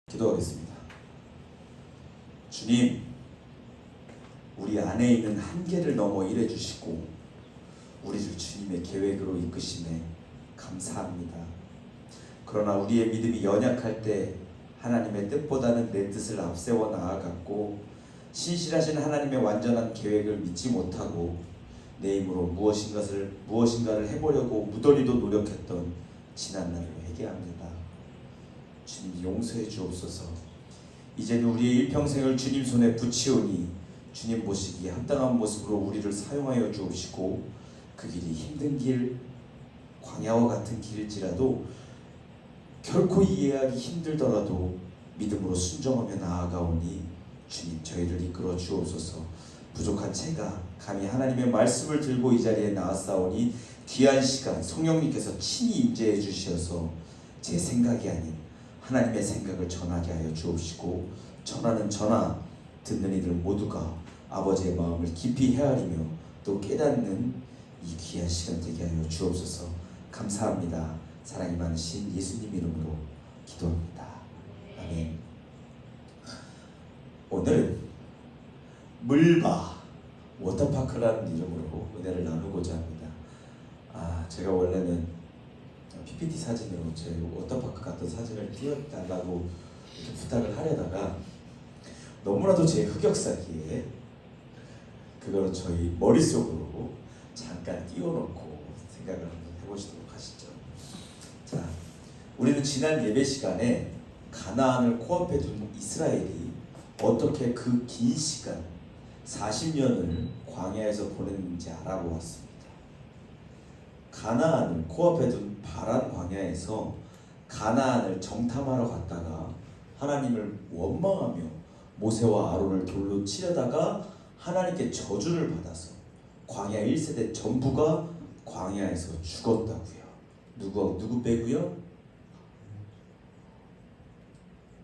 기도하겠습니다. 주님, 우리 안에 있는 한계를 넘어 일해주시고 우리를 주님의 계획으로 이끄시네 감사합니다. 그러나 우리의 믿음이 연약할 때 하나님의 뜻보다는 내 뜻을 앞세워 나아갔고 신실하신 하나님의 완전한 계획을 믿지 못하고 내 힘으로 무엇인가를 해보려고 무더리도 노력했던 지난 날을 회개합니다. 주님 용서해 주옵소서. 이제는 우리의 일평생을 주님 손에 붙이오니 주님 보시기에 합당한 모습으로 우리를 사용하여 주옵시고 그 길이 힘든 길, 광야와 같은 길일지라도 결코 이해하기 힘들더라도 믿음으로 순종하며 나아가오니 주님 저희를 이끌어 주옵소서. 부족한 제가 감히 하나님의 말씀을 들고 이 자리에 나왔사오니 귀한 시간 성령님께서 친히 임재해 주시어서 제 생각이 아닌 하나님의 생각을 전하게 하여 주옵시고 전하는 저나 듣는 이들 모두가 아버지의 마음을 깊이 헤아리며 또 깨닫는 이 귀한 시간 되게 하여 주옵소서. 감사합니다. 사랑이 많으신 예수님 이름으로 기도합니다. 아멘. 오늘은 물바 워터파크라는 이름으로 은혜를 나누고자 합니다. 제가 원래는 PPT 사진으로 제 워터파크 같은 사진을 띄워달라고 이렇게 부탁을 하려다가 너무나도 제 흑역사기에 그거를 저희 머릿속으로 잠깐 띄워놓고 생각을 한번 해보시도록 하시죠. 자, 우리는 지난 예배 시간에 가나안을 코앞에 둔 이스라엘이 어떻게 그 긴 시간 40년을 광야에서 보냈는지 알아보았습니다. 가나안을 코앞에 둔 바란 광야에서 가나안을 정탐하러 갔다가 하나님을 원망하며 모세와 아론을 돌로 치려다가 하나님께 저주를 받아서 광야 1세대 전부가 광야에서 죽었다고요. 누구 빼고요?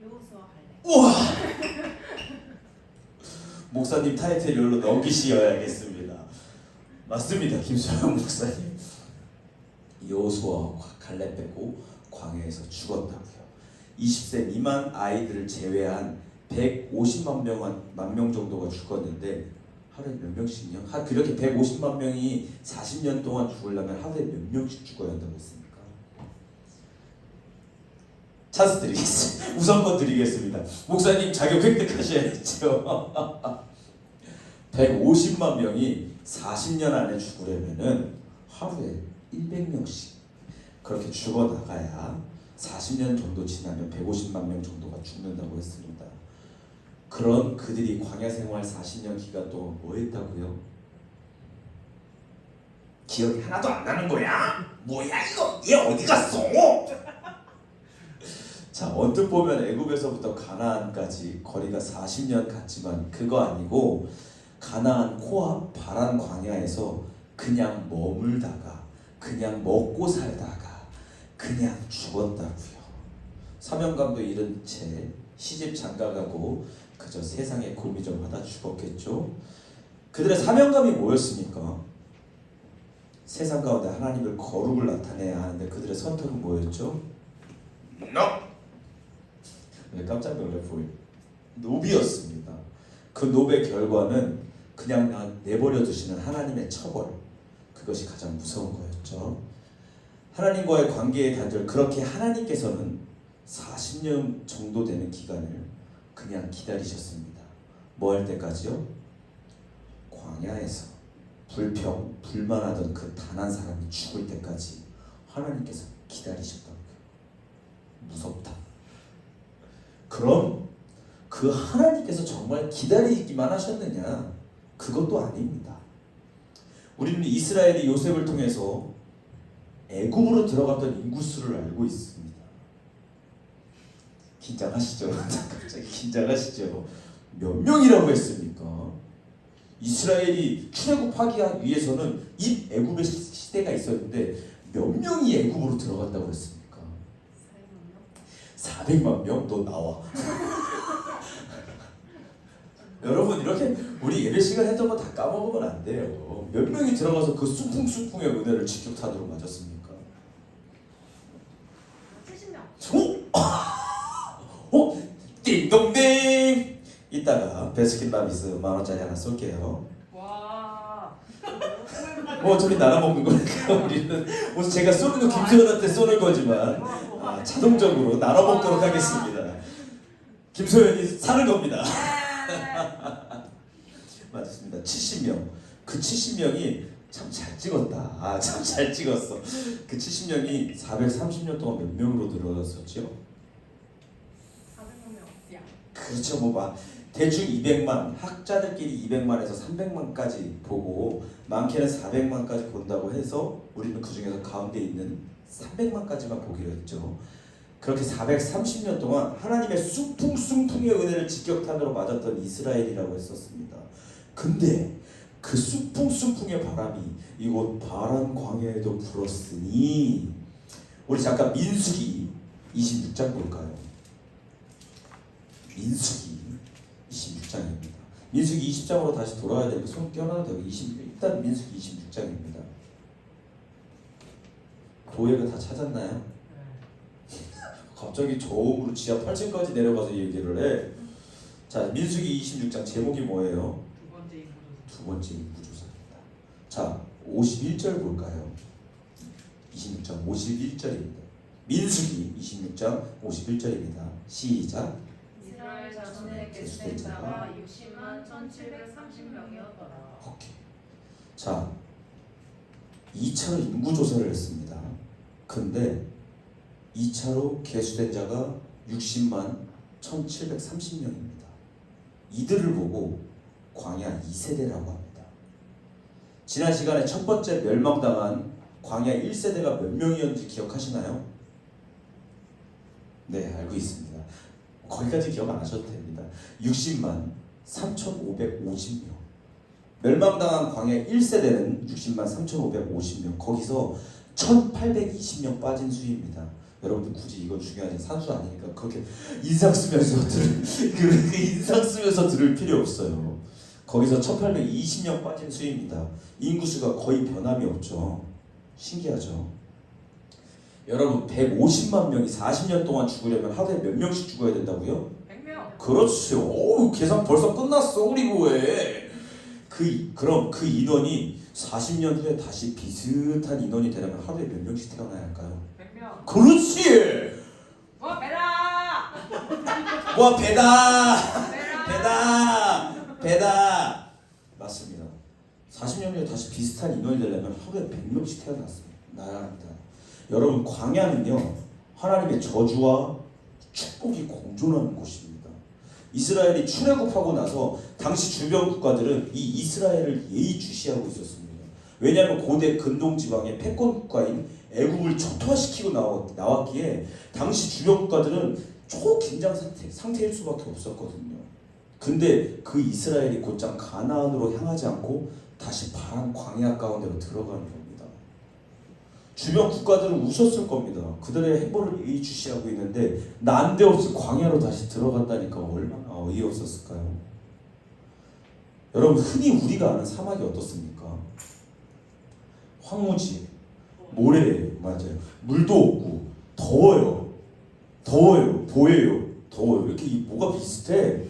여호수아 갈렙. 우와! 목사님 타이틀 열로 넘기셔야겠습니다. 맞습니다. 김소영 목사님. 여호수아 갈렙 빼고 광야에서 죽었다고요. 20세 미만 아이들을 제외한 150만 명 정도가 죽었는데 하루에 몇 명씩요? 그렇게 150만 명이 40년 동안 죽으려면 하루에 몇 명씩 죽어야 한다고 했습니까? 찬스 드리겠습니다. 우선권 드리겠습니다. 목사님 자격 획득하셔야죠. 150만 명이 40년 안에 죽으려면은 하루에 100명씩 그렇게 죽어나가야 40년 정도 지나면 150만 명 정도가 죽는다고 했습니다. 그런 그들이 광야 생활 40년 기간 동안 뭐 했다고요? 기억이 하나도 안 나는 거야? 뭐야 이거? 얘 어디 갔어? 자, 언뜻 보면 애굽에서부터 가나안까지 거리가 40년 같지만 그거 아니고 가나안 코앞 바란 광야에서 그냥 머물다가 그냥 먹고 살다가 그냥 죽었다고요. 사명감도 잃은 채 시집 장가가고 그저 세상에 고미 좀 하다 죽었겠죠. 그들의 사명감이 뭐였습니까? 세상 가운데 하나님을 거룩을 나타내야 하는데 그들의 선택은 뭐였죠? No! 왜 깜짝 놀래 보여요? 노비였습니다. 그 노비의 결과는 그냥 내버려 두시는 하나님의 처벌, 그것이 가장 무서운 거였죠. 하나님과의 관계의 단절, 그렇게 하나님께서는 40년 정도 되는 기간을 그냥 기다리셨습니다. 뭐 할 때까지요? 광야에서 불만하던 그 단 한 사람이 죽을 때까지 하나님께서 기다리셨다고요. 무섭다. 그럼 그 하나님께서 정말 기다리기만 하셨느냐? 그것도 아닙니다. 우리는 이스라엘이 요셉을 통해서 애굽으로 들어갔던 인구수를 알고 있습니다. 긴장하시죠? 갑자기 긴장하시죠? 몇 명이라고 했습니까? 이스라엘이 출애굽하기 위해서는 입애굽의 시대가 있었는데 몇 명이 애굽으로 들어갔다고 했습니까? 400만 명? 너 나와. 여러분 이렇게 우리 예배 시간 했던 거 다 까먹으면 안 돼요. 몇 명이 들어가서 그 수풍수풍의 은혜를 직격탄으로 맞았습니까? 70명. 어? 베스킨라빈스 10,000원짜리 하나 쏠게요. 와. 어차피 나눠 먹는 거니까 우리는 오늘 제가 쏘는 거 김소연한테 쏘는 거지만 자동적으로 나눠 먹도록 하겠습니다. 김소연이 사는 겁니다. 맞습니다. 70명. 그 70명이 참 잘 찍었다. 참 잘 찍었어. 그 70명이 430년 동안 몇 명으로 늘어났었죠? 400명. 야. 그렇죠. 뭐 막 대충 200만, 학자들끼리 200만에서 300만까지 보고 많게는 400만까지 본다고 해서 우리는 그 중에서 가운데 있는 300만까지만 보기로 했죠. 그렇게 430년 동안 하나님의 숭풍숭풍의 은혜를 직격탄으로 맞았던 이스라엘이라고 했었습니다. 근데 그 숭풍숭풍의 바람이 이곳 바란 광야에도 불었으니 우리 잠깐 민수기 26장 볼까요? 민수기 26장입니다. 민수기 20장으로 다시 돌아와야 되고 손 떼어놔도 되고 일단 민수기 26장입니다. 도예가 다 찾았나요? 갑자기 저음으로 지하 8층까지 내려가서 얘기를 해. 자, 민수기 26장 제목이 뭐예요? 두 번째 인구조사입니다. 자, 51절 볼까요? 26장 51절입니다. 민수기 26장 51절입니다. 시작. 이스라엘 자손의 계수된 자가 60만 1,730명이었더라. 오케이. 자, 2차로 인구조사를 했습니다. 근데 2차로 계수된 자가 60만 1,730명입니다. 이들을 보고 광야 2세대라고 합니다. 지난 시간에 첫 번째 멸망당한 광야 1세대가 몇 명이었는지 기억하시나요? 네, 알고 있습니다. 거기까지 기억 안 하셔도 됩니다. 60만 3,550명. 멸망당한 광야 1세대는 60만 3,550명. 거기서 1,820명 빠진 수입니다. 여러분들 굳이 이건 중요하지 산수 아니니까 그렇게 인상 쓰면서 들을 필요 없어요. 거기서 1,820명 빠진 수입니다. 인구수가 거의 변함이 없죠. 신기하죠. 여러분 150만 명이 40년 동안 죽으려면 하루에 몇 명씩 죽어야 된다고요? 100명. 그렇죠. 오, 계산 벌써 끝났어. 우리 뭐해? 그럼 그 인원이 40년 후에 다시 비슷한 인원이 되려면 하루에 몇 명씩 태어나야 할까요? 100명. 그렇지. 와 배라. 와 배다. 배다. 맞습니다. 40년 후에 다시 비슷한 인원이 되려면 하루에 100명씩 태어나야 합니다. 여러분 광야는요 하나님의 저주와 축복이 공존하는 곳입니다. 이스라엘이 출애굽하고 나서 당시 주변 국가들은 이 이스라엘을 예의주시하고 있었습니다. 왜냐하면 고대 근동 지방의 패권 국가인 애굽을 초토화시키고 나왔기에 당시 주변 국가들은 초긴장 상태일 수밖에 없었거든요. 근데 그 이스라엘이 곧장 가나안으로 향하지 않고 다시 바란 광야 가운데로 들어가는 겁니다. 주변 국가들은 웃었을 겁니다. 그들의 행보를 예의주시하고 있는데 난데없이 광야로 다시 들어간다니까 얼마나 어이없었을까요? 여러분 흔히 우리가 아는 사막이 어떻습니까? 황무지, 모래, 맞아요. 물도 없고 더워요. 보여요. 더워요. 이렇게 뭐가 비슷해?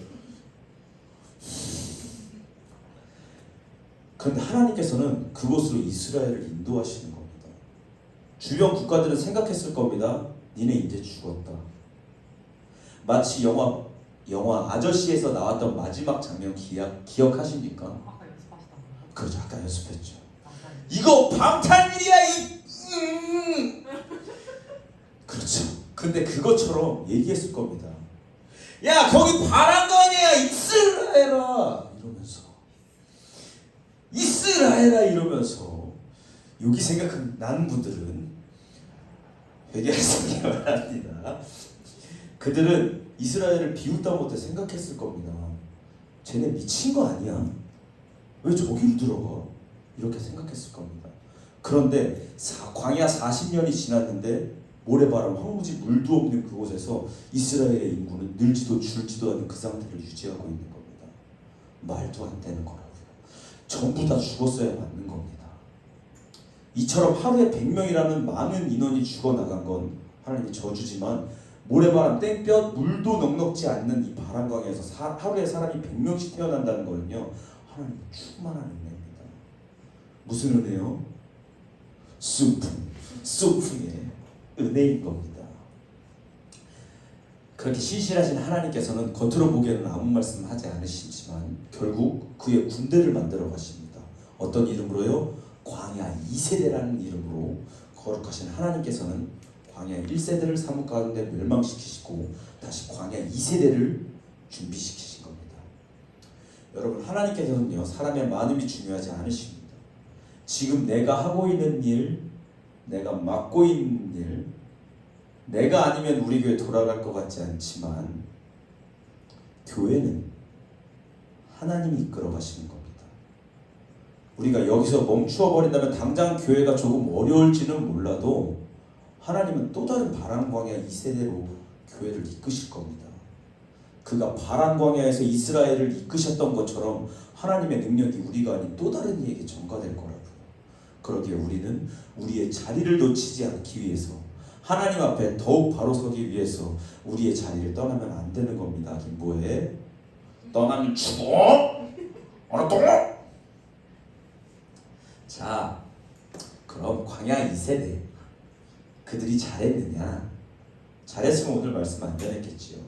그런데 하나님께서는 그곳으로 이스라엘을 인도하시는 겁니다. 주변 국가들은 생각했을 겁니다. 니네 이제 죽었다. 마치 영화 아저씨에서 나왔던 마지막 장면 기억하십니까? 아까 연습하시던 거. 그렇죠. 아까 연습했죠. 이거 방탄일이야 그렇죠. 근데 그것처럼 얘기했을 겁니다. 야 거기 바란 거 아니야 이스라엘아 이러면서 여기 생각나는 분들은 회개하시기 바랍니다. 그들은 이스라엘을 비웃다 못해 생각했을 겁니다. 쟤네 미친 거 아니야? 왜 저기로 들어가? 이렇게 생각했을 겁니다. 그런데 광야 40년이 지났는데 모래바람, 황무지, 물도 없는 그곳에서 이스라엘의 인구는 늘지도 줄지도 않는 그 상태를 유지하고 있는 겁니다. 말도 안 되는 거라고요. 전부 다 죽었어야 맞는 겁니다. 이처럼 하루에 100명이라는 많은 인원이 죽어나간 건 하나님의 저주지만 모래바람, 땡볕, 물도 넉넉지 않는 이 바람광야에서 하루에 사람이 100명씩 태어난다는 거는요, 하나님 충만한 은혜입니다. 무슨 은혜요? 수풍의 은혜인 겁니다. 그렇게 신실하신 하나님께서는 겉으로 보기에는 아무 말씀 하지 않으시지만 결국 그의 군대를 만들어 가십니다. 어떤 이름으로요? 광야 2세대라는 이름으로 거룩하신 하나님께서는 광야 1세대를 삼국 가운데 멸망시키시고 다시 광야 2세대를 준비시키신 겁니다. 여러분, 하나님께서는요, 사람의 마음이 중요하지 않으십니다. 지금 내가 하고 있는 일, 내가 맡고 있는 일, 내가 아니면 우리 교회 돌아갈 것 같지 않지만 교회는 하나님이 이끌어 가시는 겁니다. 우리가 여기서 멈추어 버린다면 당장 교회가 조금 어려울지는 몰라도 하나님은 또 다른 바람광야 2세대로 교회를 이끄실 겁니다. 그가 바람광야에서 이스라엘을 이끄셨던 것처럼 하나님의 능력이 우리가 아닌 또 다른 이에게 전가될 거라고요. 그러기에 우리는 우리의 자리를 놓치지 않기 위해서, 하나님 앞에 더욱 바로 서기 위해서 우리의 자리를 떠나면 안 되는 겁니다. 김보혜, 떠나면 죽어? 알았다? 자, 그럼 광야 2세대 그들이 잘했느냐? 잘했으면 오늘 말씀 안 전했겠지요.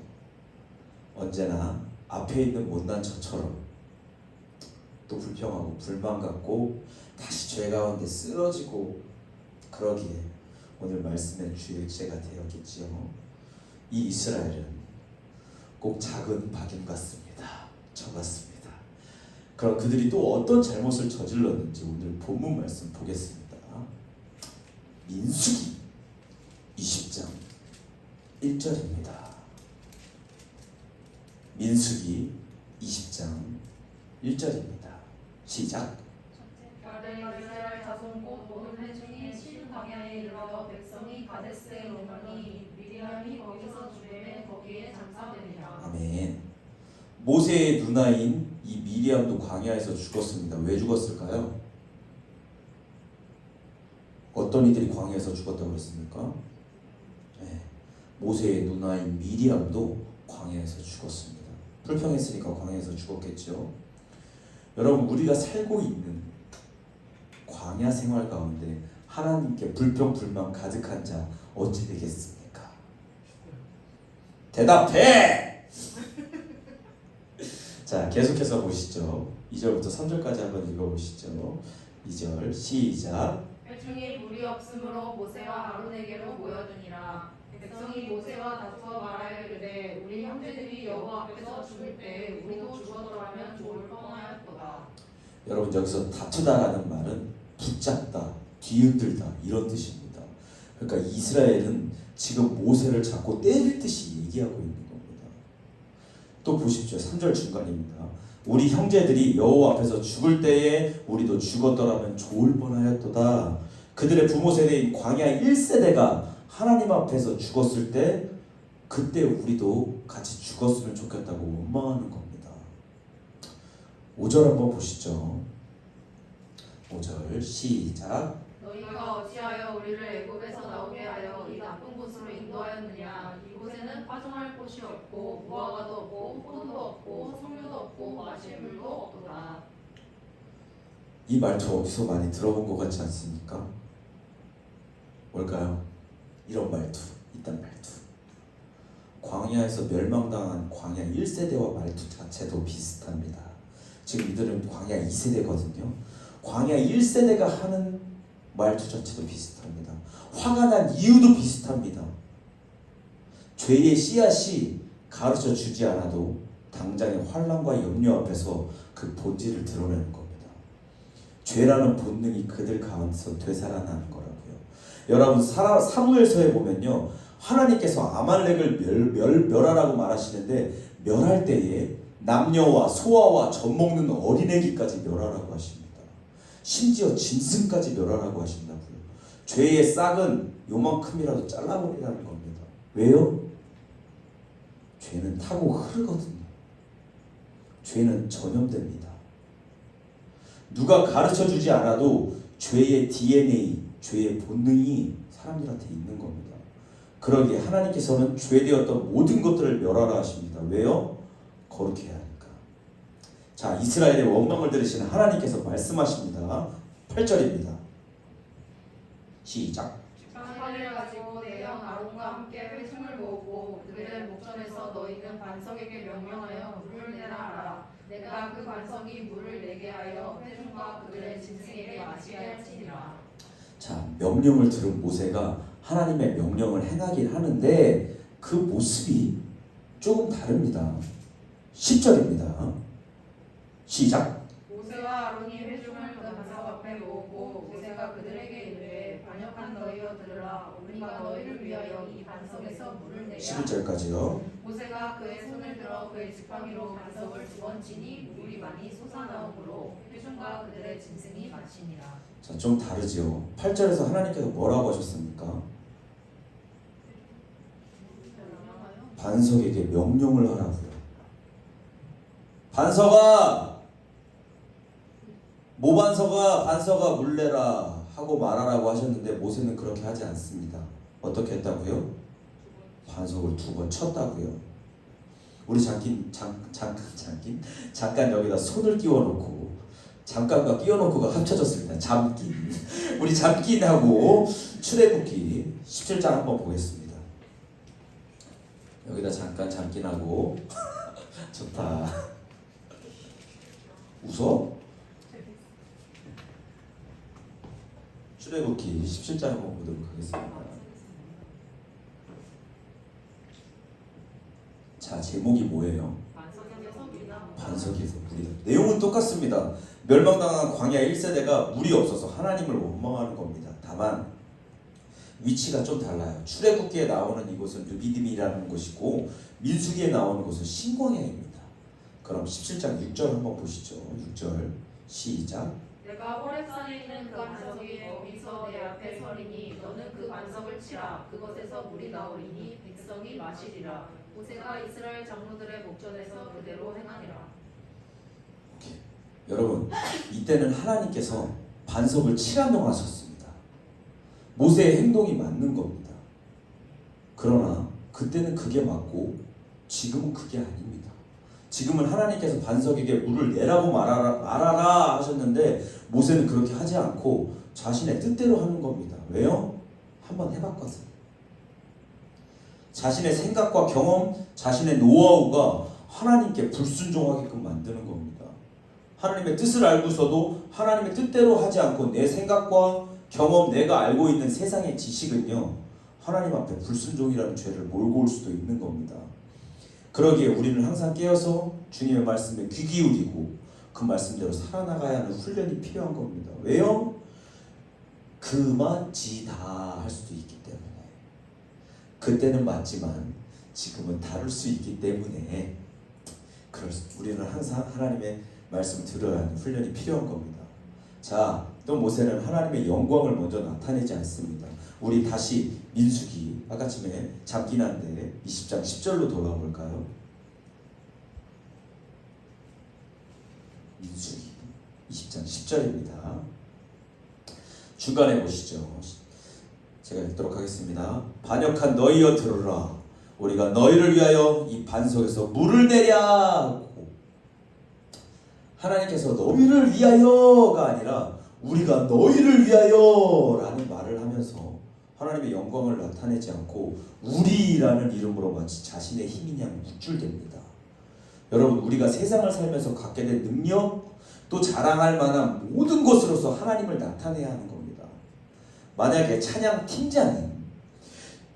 언제나 앞에 있는 못난 저처럼 또 불평하고 불만 갖고 다시 죄 가운데 쓰러지고 그러기에 오늘 말씀의 주일제가 되었겠지요. 이 이스라엘은 꼭 작은 박임 같습니다. 저 같습니다. 그럼 그들이 또 어떤 잘못을 저질렀는지 오늘 본문 말씀 보겠습니다. 민수기 20장 1절입니다. 민수기 20장 1절입니다. 시작. 이스라엘 자손 곧 모든 회중이 신 광야에 이르러 백성이 가데스에 오르니 미리암이 거기서 죽음에 거기에 장사되니라. 아멘. 모세의 누나인 이 미리암도 광야에서 죽었습니다. 왜 죽었을까요? 어떤 이들이 광야에서 죽었다고 그랬습니까? 네. 모세의 누나인 미리암도 광야에서 죽었습니다. 불평했으니까 광야에서 죽었겠죠. 여러분, 우리가 살고 있는 광야 생활 가운데 하나님께 불평 불만 가득한 자 어찌 되겠습니까? 대답해! 자, 계속해서 보시죠. 2절부터 3절까지 한번 읽어보시죠. 2절 시작. 회중이 물이 없으므로 모세와 아론에게로 모여드니라. 백성이 모세와 다투어 말하이르되 우리 형제들이 여호와 앞에서 죽을 때 우리도 죽었더라면 좋을 뻔하였도다. 여러분, 여기서 다투다라는 말은 붙잡다, 뒤흔들다 이런 뜻입니다. 그러니까 이스라엘은 지금 모세를 잡고 때릴 듯이 얘기하고 있는 겁니다. 또 보십시오. 3절 중간입니다. 우리 형제들이 여호와 앞에서 죽을 때에 우리도 죽었더라면 좋을 뻔하였도다. 그들의 부모 세대인 광야 1세대가 하나님 앞에서 죽었을 때 그때 우리도 같이 죽었으면 좋겠다고 원망하는 겁니다. 5절 한번 보시죠. 5절 시작. 너희가 어찌하여 우리를 애굽에서 나오게 하여 이 나쁜 곳으로 인도하였느냐. 이곳에는 파종할 곳이 없고 무화과도 없고 포도도 없고 석류도 없고 마실 물도 없도다. 이 말투 어디서 많이 들어본 것 같지 않습니까? 뭘까요? 이런 말투, 이딴 말투. 광야에서 멸망당한 광야 1세대와 말투 자체도 비슷합니다. 지금 이들은 광야 2세대거든요. 광야 1세대가 하는 말투 자체도 비슷합니다. 화가 난 이유도 비슷합니다. 죄의 씨앗이 가르쳐 주지 않아도 당장의 환난과 염려 앞에서 그 본질을 드러내는 겁니다. 죄라는 본능이 그들 가운데서 되살아나는 거라고요. 여러분, 사무엘서에 보면요, 하나님께서 아말렉을 멸하라고 말하시는데 멸할 때에 남녀와 소아와 젖먹는 어린애기까지 멸하라고 하십니다. 심지어 짐승까지 멸하라고 하신다고요. 죄의 싹은 요만큼이라도 잘라버리라는 겁니다. 왜요? 죄는 타고 흐르거든요. 죄는 전염됩니다. 누가 가르쳐주지 않아도 죄의 DNA, 죄의 본능이 사람들한테 있는 겁니다. 그러기에 하나님께서는 죄되었던 모든 것들을 멸하라 하십니다. 왜요? 거룩해야 하니까. 자, 이스라엘의 원망을 들으시는 하나님께서 말씀하십니다. 8절입니다. 시작. 지팡이를 가지고 내 형 아론과 함께 회중을 모으고 그들의 목전에서 너희는 반석에게 명령하여 물을 내라 하라. 내가 그 반석이 물을 내게 하여 회중과 그들의 짐승에게 마시게 할지니라. 자, 명령을 들은 모세가 하나님의 명령을 행하긴 하는데 그 모습이 조금 다릅니다. 10절입니다. 시작. 모세와 아론이 회중을 그 반석 앞에 모으고 모세가 그들에게 이르되 반역한 너희여 들으라. 우리가 너희를 위하여 이 반석에서 물을 내야. 11절까지요. 모세가 그의 손을 들어 그의 지팡이로 반석을 2번 치니 물이 많이 솟아나오므로 회중과 그들의 짐승이 마시니라. 자, 좀 다르죠. 8절에서 하나님께서 뭐라고 하셨습니까? 반석에게 명령을 하라고요. 반석아, 모반석아, 반석아 물내라 하고 말하라고 하셨는데 모세는 그렇게 하지 않습니다. 어떻게 했다고요? 반석을 2번 쳤다고요. 우리 잠깐 여기다 손을 끼워놓고 잠깐과 끼워놓고가 합쳐졌습니다. 잠긴. 우리 잠긴하고 출애굽기 17장 한번 보겠습니다. 여기다 잠긴하고 좋다. 웃어? 출애굽기 17장 한번 보도록 하겠습니다. 자, 제목이 뭐예요? 반석에서 물이다. 내용은 똑같습니다. 멸망당한 광야 1세대가 물이 없어서 하나님을 원망하는 겁니다. 다만 위치가 좀 달라요. 출애굽기에 나오는 이곳은 르비딤이라는 곳이고 민수기에 나오는 곳은 신광야입니다. 그럼 17장 6절 한번 보시죠. 6절 시작. 내가 호렙산에 있는 그 반석이 거기서 내 앞에 서리니 너는 그 반석을 치라. 그것에서 물이 나오리니 백성이 마시리라. 모세가 이스라엘 장로들의 목전에서 그대로 행하니라. 여러분, 이때는 하나님께서 반석을 치라 명하셨습니다. 모세의 행동이 맞는 겁니다. 그러나 그때는 그게 맞고 지금은 그게 아닙니다. 지금은 하나님께서 반석에게 물을 내라고 말하라 하셨는데 모세는 그렇게 하지 않고 자신의 뜻대로 하는 겁니다. 왜요? 한번 해봤거든. 자신의 생각과 경험, 자신의 노하우가 하나님께 불순종하게끔 만드는 겁니다. 하나님의 뜻을 알고서도 하나님의 뜻대로 하지 않고 내 생각과 경험, 내가 알고 있는 세상의 지식은요, 하나님 앞에 불순종이라는 죄를 몰고 올 수도 있는 겁니다. 그러기에 우리는 항상 깨어서 주님의 말씀에 귀 기울이고 그 말씀대로 살아나가야 하는 훈련이 필요한 겁니다. 왜요? 그만지다 할 수도 있기 때문에. 그때는 맞지만 지금은 다룰 수 있기 때문에 우리는 항상 하나님의 말씀을 들어야 하는 훈련이 필요한 겁니다. 자, 또 모세는 하나님의 영광을 먼저 나타내지 않습니다. 우리 다시 민수기 아까쯤에 잠긴 한데 20장 10절로 돌아와 볼까요? 민수기 20장 10절입니다. 중간에 보시죠. 제가 읽도록 하겠습니다. 반역한 너희여 들으라. 우리가 너희를 위하여 이 반석에서 물을 내랴. 하나님께서 너희를 위하여가 아니라 우리가 너희를 위하여 라는 말을 하면서 하나님의 영광을 나타내지 않고 우리라는 이름으로 마치 자신의 힘인 양 묵줄댑니다. 여러분, 우리가 세상을 살면서 갖게 된 능력 또 자랑할 만한 모든 것으로서 하나님을 나타내야 하는 겁니다. 만약에 찬양 팀장인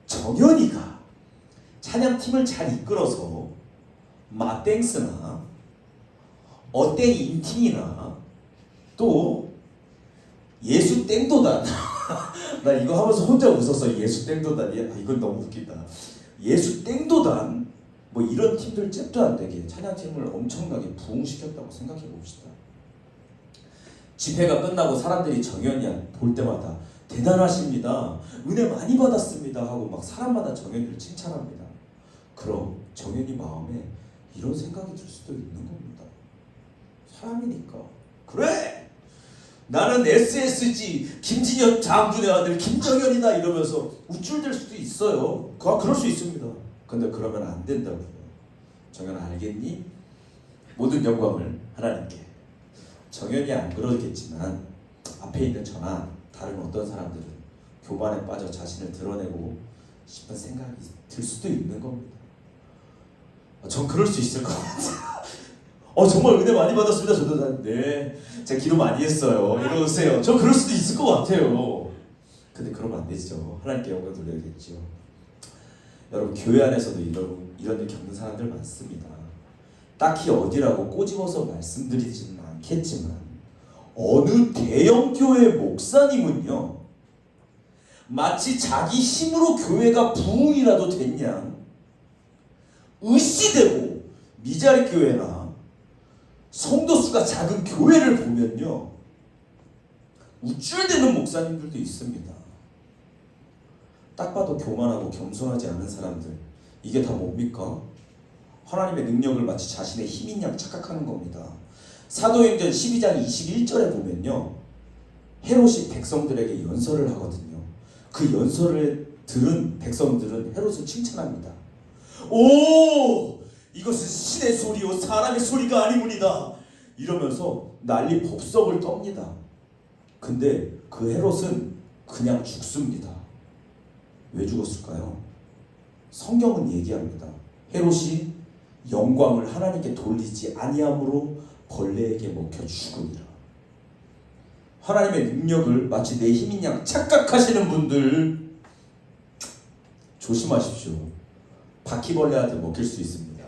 정현이가 찬양팀을 잘 이끌어서 마땡스나 어땡 인팅이나 또 예수 땡도단 나 이거 하면서 혼자 웃었어. 예수 땡도단. 이건 너무 웃긴다. 예수 땡도단 뭐 이런 팀들 잽도 안 되게 찬양팀을 엄청나게 부흥시켰다고 생각해 봅시다. 집회가 끝나고 사람들이 정현이 볼 때마다 대단하십니다. 은혜 많이 받았습니다 하고 막 사람마다 정현이를 칭찬합니다. 그럼 정현이 마음에 이런 생각이 들 수도 있는 겁니다. 사람이니까. 그래! 나는 SSG 김진현 장군의 아들 김정현이다 이러면서 우쭐댈 수도 있어요. 그럴 수 있습니다. 근데 그러면 안 된다고요. 정현아 알겠니? 모든 영광을 하나님께. 정현이 안 그러겠지만 앞에 있는 저나 다른 어떤 사람들은 교만에 빠져 자신을 드러내고 싶은 생각이 들 수도 있는 겁니다. 전 그럴 수 있을 것 같아요. 정말 은혜 많이 받았습니다. 저도 네, 제가 기도 많이 했어요. 이러세요. 저 그럴 수도 있을 것 같아요. 근데 그러면 안 되죠. 하나님께 영광 돌려야겠죠. 여러분 교회 안에서도 이런 일 겪는 사람들 많습니다. 딱히 어디라고 꼬집어서 말씀드리지는 않겠지만 어느 대형 교회 목사님은요 마치 자기 힘으로 교회가 부흥이라도 됐냐 의시되고 미자리 교회나 성도 수가 작은 교회를 보면요 우쭐대는 목사님들도 있습니다. 딱 봐도 교만하고 겸손하지 않은 사람들, 이게 다 뭡니까? 하나님의 능력을 마치 자신의 힘인 양 착각하는 겁니다. 사도행전 12장 21절에 보면요 헤롯이 백성들에게 연설을 하거든요. 그 연설을 들은 백성들은 헤롯을 칭찬합니다. 오! 이것은 신의 소리요 사람의 소리가 아니문이다. 이러면서 난리 법석을 떱니다. 근데 그 헤롯은 그냥 죽습니다. 왜 죽었을까요? 성경은 얘기합니다. 헤롯이 영광을 하나님께 돌리지 아니함으로 벌레에게 먹혀 죽으니라. 하나님의 능력을 마치 내 힘인 양 착각하시는 분들 조심하십시오. 바퀴벌레한테 먹힐 수 있습니다.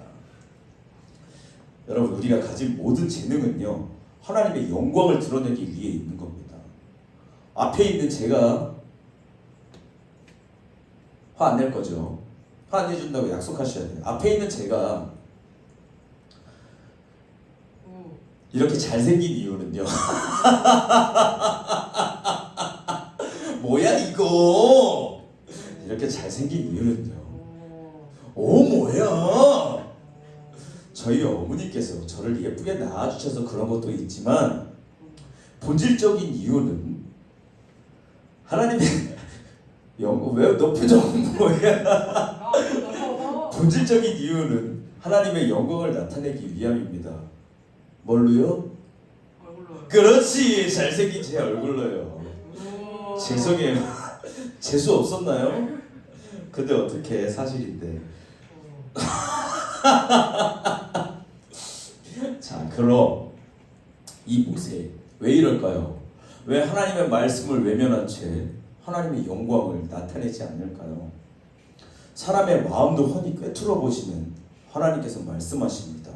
여러분 우리가 가진 모든 재능은요 하나님의 영광을 드러내기 위해 있는 겁니다. 앞에 있는 제가 화 안 낼 거죠? 화 안 내준다고 약속하셔야 돼요. 앞에 있는 제가 이렇게 잘생긴 이유는요 뭐야 이거 이렇게 잘생긴 이유는요 뭐야 저희 어머니께서 저를 예쁘게 낳아주셔서 그런 것도 있지만 본질적인 이유는 하나님의 왜 너 표정은 뭐야 본질적인 이유는 하나님의 영광을 나타내기 위함입니다. 뭘로요? 얼굴로. 그렇지 잘생긴 제 얼굴로요. 죄송해요. 재수 없었나요? 근데 어떻게 사실인데. 자 그럼 이 모세 왜 이럴까요? 왜 하나님의 말씀을 외면한 채 하나님의 영광을 나타내지 않을까요? 사람의 마음도 훤히 꿰뚫어 보시면 하나님께서 말씀하십니다.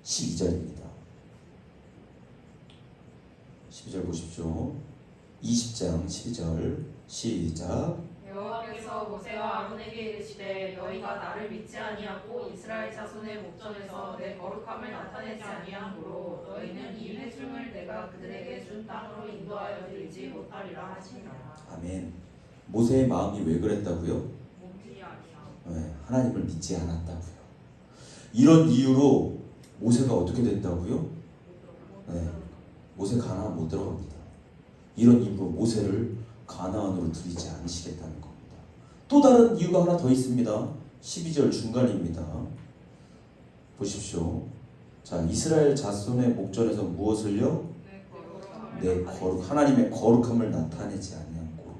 12절입니다. 12절 보십시오. 20장 12절 시작. 여호와께서 모세와 아론에게 이르시되 너희가 나를 믿지 아니하고 이스라엘 자손의 목전에서 내 거룩함을 나타내지 아니하므로 너희는 이 회중을 내가 그들에게 준 땅으로 인도하여 드리지 못하리라 하시니라. 아멘. 모세의 마음이 왜 그랬다고요? 몸지 아니야. 네, 하나님을 믿지 않았다고요. 이런 이유로 모세가 어떻게 된다고요? 네, 모세 가나안 못 들어갑니다. 이런 이유로 모세를 가나안으로 들이지 않으시겠다는 겁니다. 또 다른 이유가 하나 더 있습니다. 12절 중간입니다. 보십시오. 자, 이스라엘 자손의 목전에서 무엇을요? 내 거룩, 하나님의 거룩함을 나타내지 아니하고.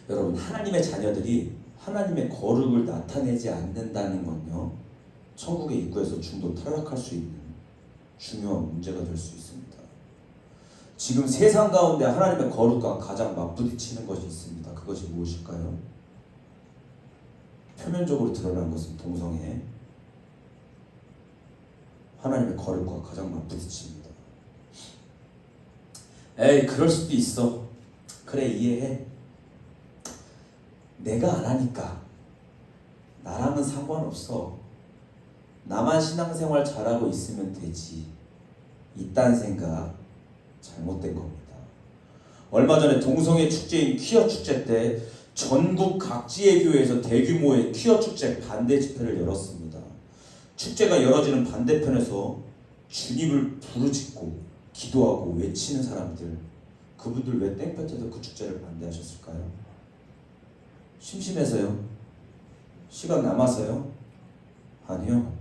여러분, 하나님의 자녀들이 하나님의 거룩을 나타내지 않는다는 건요, 천국의 입구에서 중도 탈락할 수 있는 중요한 문제가 될 수 있습니다. 지금 세상 가운데 하나님의 거룩과 가장 맞부딪히는 것이 있습니다. 그것이 무엇일까요? 표면적으로 드러난 것은 동성애, 하나님의 거룩과 가장 맞부딪힙니다. 에이, 그럴 수도 있어. 그래, 이해해. 내가 안 하니까 나랑은 상관없어. 나만 신앙생활 잘하고 있으면 되지. 이딴 생각 잘못된 겁니다. 얼마 전에 동성애 축제인 퀴어 축제 때 전국 각지의 교회에서 대규모의 퀴어 축제 반대 집회를 열었습니다. 축제가 열어지는 반대편에서 주님을 부르짖고 기도하고 외치는 사람들, 그분들 왜 땡볕에도 그 축제를 반대하셨을까요? 심심해서요? 시간 남아서요? 아니요.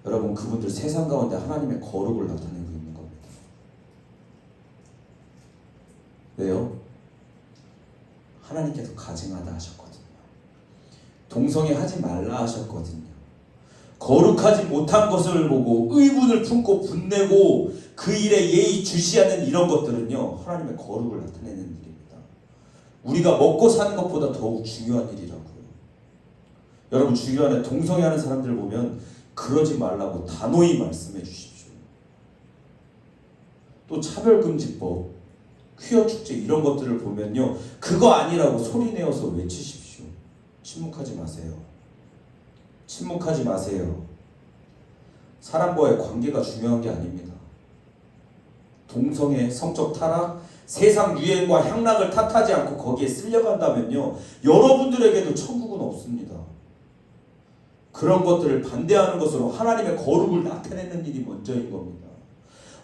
여러분, 그분들 세상 가운데 하나님의 거룩을 나타내고 있는 겁니다. 왜요? 하나님께서 가증하다 하셨거든요. 동성애 하지 말라 하셨거든요. 거룩하지 못한 것을 보고 의문을 품고 분내고 그 일에 예의 주시하는 이런 것들은요, 하나님의 거룩을 나타내는 일입니다. 우리가 먹고 사는 것보다 더욱 중요한 일이라고요. 여러분, 주변에 동성애하는 사람들 보면 그러지 말라고 단호히 말씀해 주십시오. 또 차별금지법, 퀴어 축제 이런 것들을 보면요, 그거 아니라고 소리내어서 외치십시오. 침묵하지 마세요. 침묵하지 마세요. 사람과의 관계가 중요한 게 아닙니다. 동성애, 성적 타락, 세상 유행과 향락을 탓하지 않고 거기에 쓸려간다면요, 여러분들에게도 천국은 없습니다. 그런 것들을 반대하는 것으로 하나님의 거룩을 나타내는 일이 먼저인 겁니다.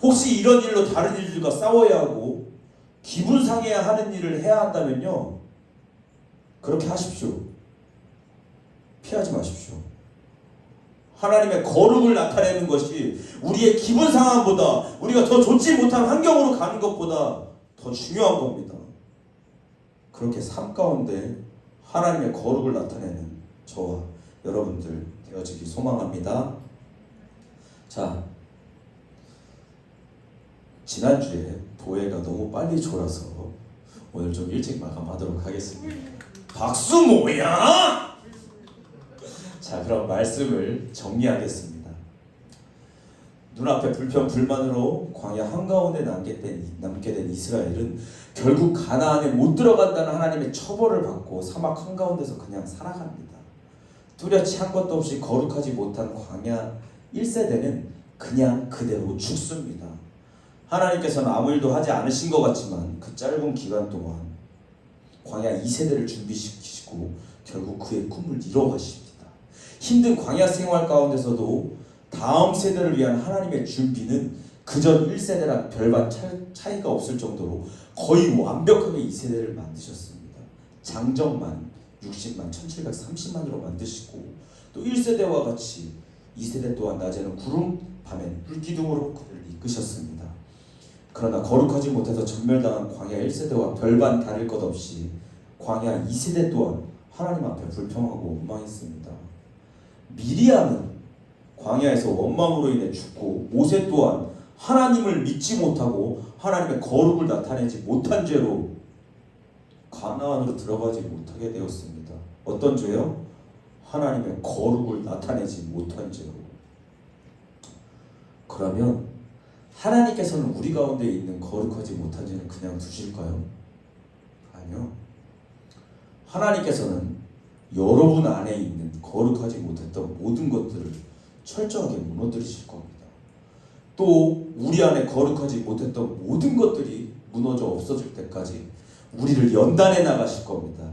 혹시 이런 일로 다른 일들과 싸워야 하고 기분 상해야 하는 일을 해야 한다면요, 그렇게 하십시오. 피하지 마십시오. 하나님의 거룩을 나타내는 것이 우리의 기분 상함보다, 우리가 더 좋지 못한 환경으로 가는 것보다 더 중요한 겁니다. 그렇게 삶 가운데 하나님의 거룩을 나타내는 저와 여러분들 되어지기 소망합니다. 자, 지난주에 도예가 너무 빨리 졸아서 오늘 좀 일찍 마감하도록 하겠습니다. 박수 뭐야? 자, 그럼 말씀을 정리하겠습니다. 눈앞에 불평 불만으로 광야 한가운데 남게 된 이스라엘은 결국 가나안에 못 들어간다는 하나님의 처벌을 받고 사막 한가운데서 그냥 살아갑니다. 뚜렷이 한 것도 없이 거룩하지 못한 광야 1세대는 그냥 그대로 죽습니다. 하나님께서는 아무 일도 하지 않으신 것 같지만 그 짧은 기간 동안 광야 2세대를 준비시키시고 결국 그의 꿈을 이뤄가십니다. 힘든 광야 생활 가운데서도 다음 세대를 위한 하나님의 준비는 그전 1세대랑 별반 차이가 없을 정도로 거의 완벽하게 2세대를 만드셨습니다. 장정만 60만, 1730만으로 만드시고 또 1세대와 같이 2세대 또한 낮에는 구름, 밤에는 불기둥으로 그들을 이끄셨습니다. 그러나 거룩하지 못해서 전멸당한 광야 1세대와 별반 다를 것 없이 광야 2세대 또한 하나님 앞에 불평하고 원망했습니다. 미리암은 광야에서 원망으로 인해 죽고 모세 또한 하나님을 믿지 못하고 하나님의 거룩을 나타내지 못한 죄로 가나안으로 들어가지 못하게 되었습니다. 어떤 죄요? 하나님의 거룩을 나타내지 못한 죄로. 그러면 하나님께서는 우리 가운데 있는 거룩하지 못한 죄는 그냥 두실까요? 아니요. 하나님께서는 여러분 안에 있는 거룩하지 못했던 모든 것들을 철저하게 무너뜨리실 겁니다. 또 우리 안에 거룩하지 못했던 모든 것들이 무너져 없어질 때까지 우리를 연단해 나가실 겁니다.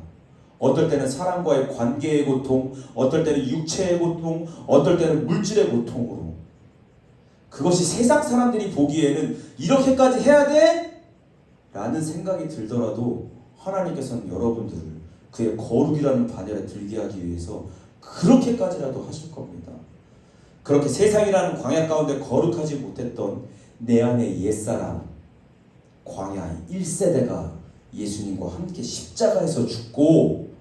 어떨 때는 사람과의 관계의 고통, 어떨 때는 육체의 고통, 어떨 때는 물질의 고통으로. 그것이 세상 사람들이 보기에는 이렇게까지 해야 돼? 라는 생각이 들더라도 하나님께서는 여러분들을 그의 거룩이라는 바늘에 들게 하기 위해서 그렇게까지라도 하실 겁니다. 그렇게 세상이라는 광야 가운데 거룩하지 못했던 내 안의 옛사람, 광야 1세대가 예수님과 함께 십자가에서 죽고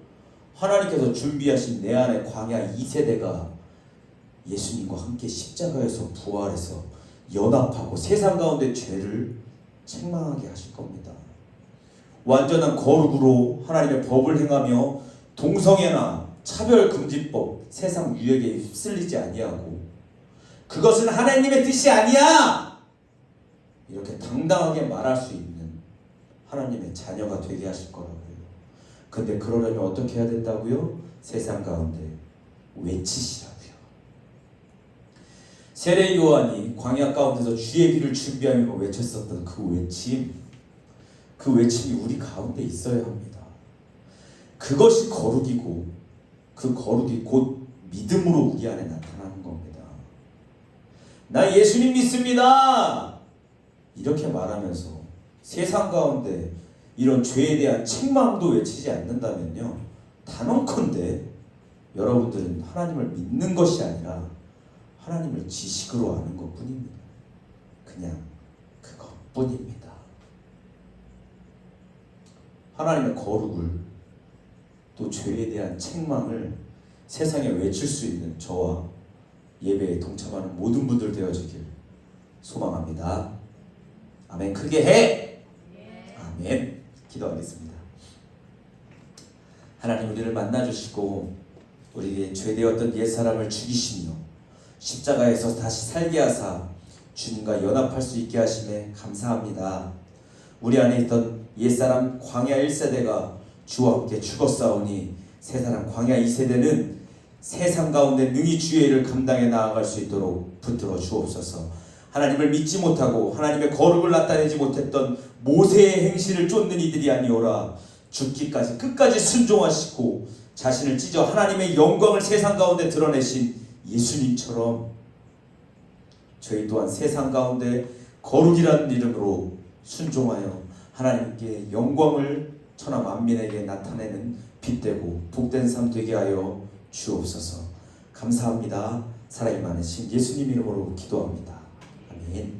하나님께서 준비하신 내 안의 광야 2세대가 예수님과 함께 십자가에서 부활해서 연합하고 세상 가운데 죄를 책망하게 하실 겁니다. 완전한 거룩으로 하나님의 법을 행하며 동성애나 차별금지법, 세상 유혹에 휩쓸리지 아니하고 그것은 하나님의 뜻이 아니야! 이렇게 당당하게 말할 수 있는 하나님의 자녀가 되게 하실 거라고요. 근데 그러려면 어떻게 해야 된다고요? 세상 가운데 외치시라고요. 세례 요한이 광야 가운데서 주의 길을 준비하며 외쳤었던 그 외침이 우리 가운데 있어야 합니다. 그것이 거룩이고 그 거룩이 곧 믿음으로 우리 안에 나타나는 겁니다. 나 예수님 믿습니다. 이렇게 말하면서 세상 가운데 이런 죄에 대한 책망도 외치지 않는다면요, 단언컨대 여러분들은 하나님을 믿는 것이 아니라 하나님을 지식으로 아는 것뿐입니다. 그냥 그것뿐입니다. 하나님의 거룩을, 또 죄에 대한 책망을 세상에 외칠 수 있는 저와 예배에 동참하는 모든 분들 되어지길 소망합니다. 아멘. 크게 해. 아멘. 기도하겠습니다. 하나님, 우리를 만나주시고 우리에게 죄되었던 옛사람을 죽이시며 십자가에서 다시 살게 하사 주님과 연합할 수 있게 하심에 감사합니다. 우리 안에 있던 옛사람 광야 1세대가 주와 함께 죽었사오니 새사람 광야 2세대는 세상 가운데 능히 주의 일을 감당해 나아갈 수 있도록 붙들어 주옵소서. 하나님을 믿지 못하고 하나님의 거룩을 나타내지 못했던 모세의 행실을 쫓는 이들이 아니오라. 죽기까지 끝까지 순종하시고 자신을 찢어 하나님의 영광을 세상 가운데 드러내신 예수님처럼 저희 또한 세상 가운데 거룩이라는 이름으로 순종하여 하나님께 영광을 천하 만민에게 나타내는 빛되고 복된 삶 되게 하여 주옵소서. 감사합니다. 사랑이 많으신 예수님 이름으로 기도합니다. 아멘.